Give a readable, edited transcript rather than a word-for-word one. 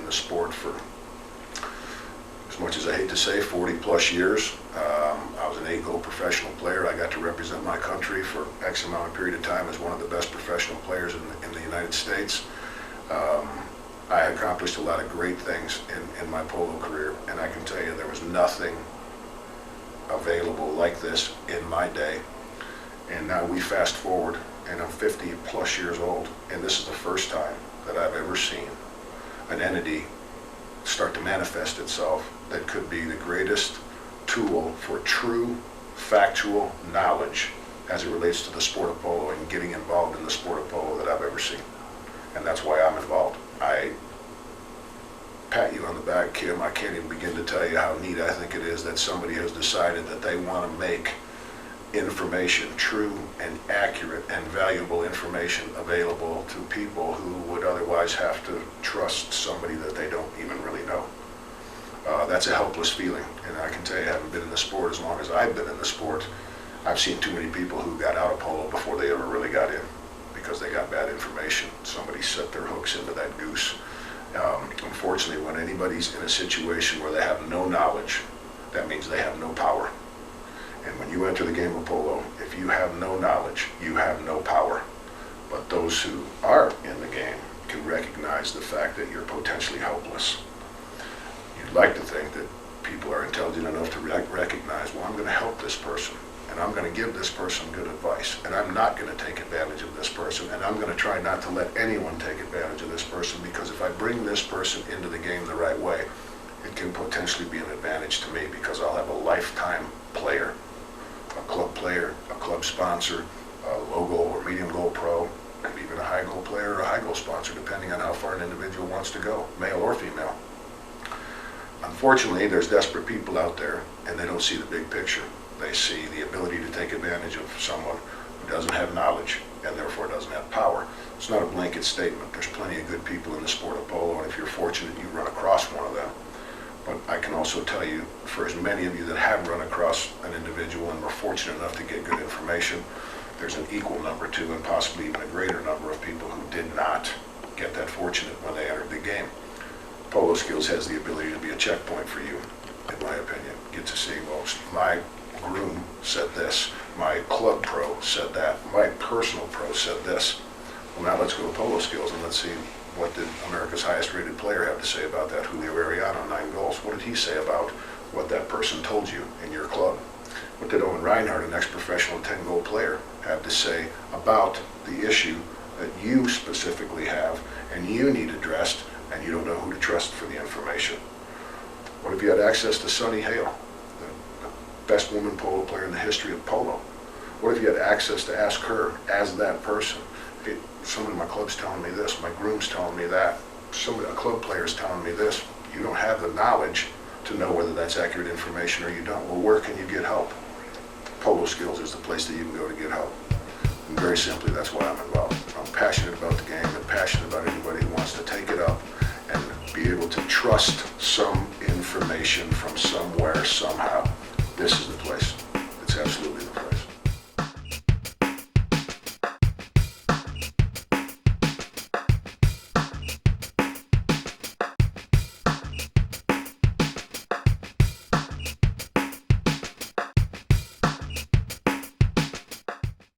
the sport for, as much as I hate to say, 40 plus years. I was an 8-goal professional player. I got to represent my country for X amount of period of time as one of the best professional players in the United States. I accomplished a lot of great things in my polo career, and I can tell you there was nothing available like this in my day. And now we fast forward, and I'm 50 plus years old, and this is the first time that I've ever seen an entity start to manifest itself that could be the greatest tool for true factual knowledge as it relates to the sport of polo and getting involved in the sport of polo that I've ever seen. And that's why I'm involved. I pat you on the back, Kim. I can't even begin to tell you how neat I think it is that somebody has decided that they want to make information, true and accurate and valuable information, available to people who would otherwise have to trust somebody that they don't even really know. That's a helpless feeling, and I can tell you, having been in the sport as long as I've been in the sport, I've seen too many people who got out of polo before they ever really got in because they got bad information. Somebody set their hooks into that goose. Unfortunately, when anybody's in a situation where they have no knowledge, that means they have no power. And when you enter the game of polo, if you have no knowledge, you have no power. But those who are in the game can recognize the fact that you're potentially helpless. You'd like to think that people are intelligent enough to recognize, well, I'm going to help this person, and I'm going to give this person good advice, and I'm not going to take advantage of this person, and I'm going to try not to let anyone take advantage of this person, because if I bring this person into the game the right way, it can potentially be an advantage to me, because I'll have a lifetime player, a club sponsor, a low goal or medium goal pro, and even a high goal player or a high goal sponsor, depending on how far an individual wants to go, male or female. Unfortunately, there's desperate people out there, and they don't see the big picture. They see the ability to take advantage of someone who doesn't have knowledge and therefore doesn't have power. It's not a blanket statement. There's plenty of good people in the sport of polo, and if you're fortunate, you run across one of them. But I can also tell you, for as many of you that have run across an individual and were fortunate enough to get good information, there's an equal number to, and possibly even a greater number of people who did not get that fortunate when they entered the game. PoloSkilz has the ability to be a checkpoint for you, in my opinion. Get to see, well, my groom said this, my club pro said that, my personal pro said this. Well, now let's go to PoloSkilz and let's see, what did America's highest rated player have to say about that? Julio Ariano, 9 goals. What did he say about what that person told you in your club? What did Owen Reinhardt, an ex-professional 10-goal player, have to say about the issue that you specifically have and you need addressed, and you don't know who to trust for the information? What if you had access to Sunny Hale, the best woman polo player in the history of polo? What if you had access to ask her as that person? Hey, someone in my club's telling me this, my groom's telling me that, a club player's telling me this. You don't have the knowledge to know whether that's accurate information or you don't. Well, where can you get help? PoloSkilz is the place that you can go to get help. And very simply, that's why I'm involved. I'm passionate about the game and passionate about anybody who wants to take it up and be able to trust some information from somewhere, somehow. This is the place. It's absolutely